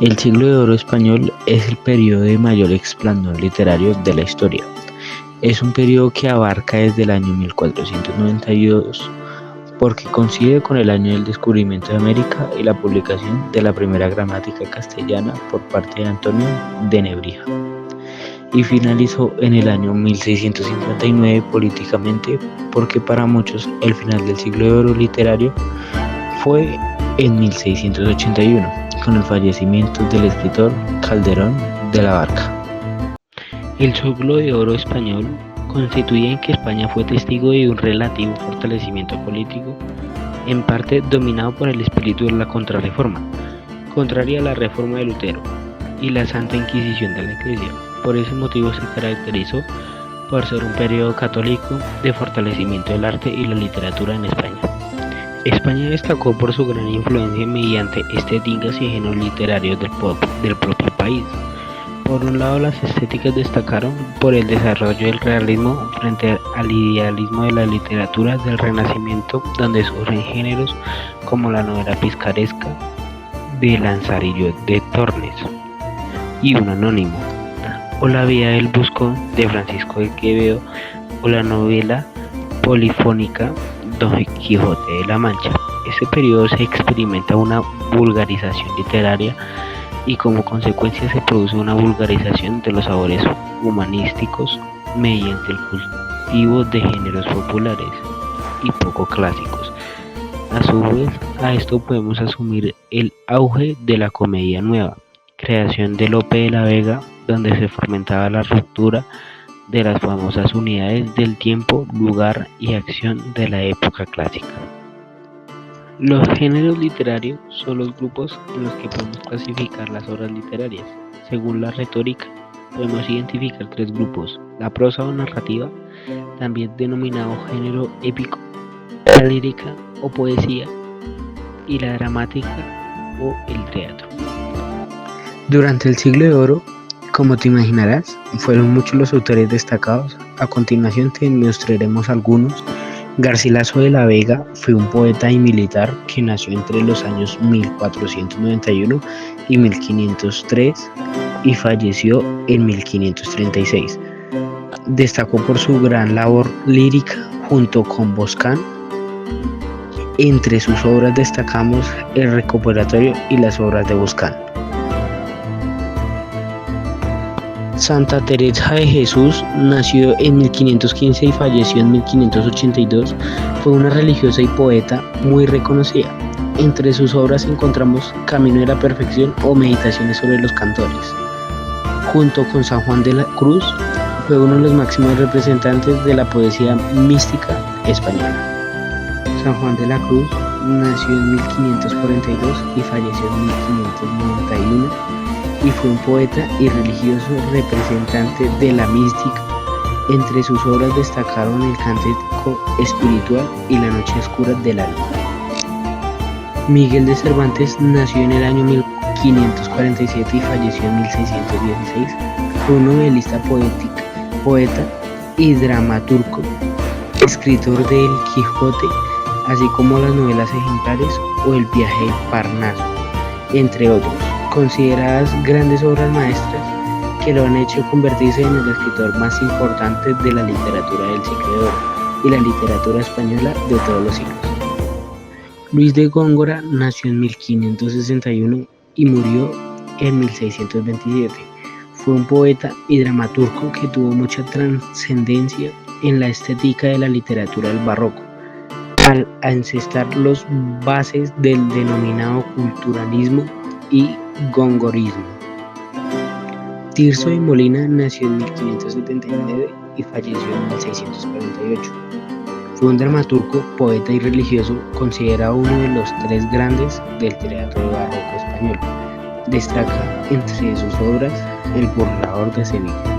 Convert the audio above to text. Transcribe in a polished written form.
El Siglo de Oro español es el periodo de mayor esplendor literario de la historia. Es un periodo que abarca desde el año 1492 porque coincide con el año del descubrimiento de América y la publicación de la primera gramática castellana por parte de Antonio de Nebrija, y finalizó en el año 1659 políticamente, porque para muchos el final del Siglo de Oro literario fue en 1681, con el fallecimiento del escritor Calderón de la Barca. El Siglo de Oro español constituye en que España fue testigo de un relativo fortalecimiento político, en parte dominado por el espíritu de la Contrarreforma, contraria a la Reforma de Lutero y la Santa Inquisición de la Iglesia. Por ese motivo se caracterizó por ser un periodo católico de fortalecimiento del arte y la literatura en España. España destacó por su gran influencia mediante estéticas y géneros literarios del propio país. Por un lado, las estéticas destacaron por el desarrollo del realismo frente al idealismo de la literatura del Renacimiento, donde surgen géneros como la novela picaresca de Lazarillo de Tormes y Un Anónimo, o La vida del Buscón de Francisco de Quevedo, o la novela polifónica Don Quijote de la Mancha. Este periodo se experimenta una vulgarización literaria y como consecuencia se produce una vulgarización de los sabores humanísticos mediante el cultivo de géneros populares y poco clásicos. A su vez, a esto podemos asumir el auge de la comedia nueva, creación de Lope de la Vega, donde se fomentaba la ruptura de las famosas unidades del tiempo, lugar y acción de la época clásica. Los géneros literarios son los grupos en los que podemos clasificar las obras literarias. Según la retórica, podemos identificar tres grupos: la prosa o narrativa, también denominado género épico, la lírica o poesía, y la dramática o el teatro. Durante el Siglo de Oro, como te imaginarás, fueron muchos los autores destacados. A continuación te mostraremos algunos. Garcilaso de la Vega fue un poeta y militar que nació entre los años 1491 y 1503 y falleció en 1536. Destacó por su gran labor lírica junto con Boscán. Entre sus obras destacamos el recopilatorio y las obras de Boscán. Santa Teresa de Jesús nació en 1515 y falleció en 1582. Fue una religiosa y poeta muy reconocida. Entre sus obras encontramos Camino de la Perfección o Meditaciones sobre los Cantores. Junto con San Juan de la Cruz, fue uno de los máximos representantes de la poesía mística española. San Juan de la Cruz nació en 1542 y falleció en 1591. Y fue un poeta y religioso representante de la mística. Entre sus obras destacaron el Cántico Espiritual y La Noche Oscura del Alma. Miguel de Cervantes nació en el año 1547 y falleció en 1616. Fue un novelista, poeta y dramaturgo, escritor de El Quijote, así como las novelas ejemplares o El viaje de Parnaso, entre otros. Consideradas grandes obras maestras que lo han hecho convertirse en el escritor más importante de la literatura del Siglo de Oro y la literatura española de todos los siglos. Luis de Góngora nació en 1561 y murió en 1627. Fue un poeta y dramaturgo que tuvo mucha trascendencia en la estética de la literatura del barroco, al ancestrar las bases del denominado culturalismo y gongorismo. Tirso de Molina nació en 1579 y falleció en 1648. Fue un dramaturgo, poeta y religioso, considerado uno de los tres grandes del teatro barroco español. Destaca entre sus obras El Burlador de Sevilla.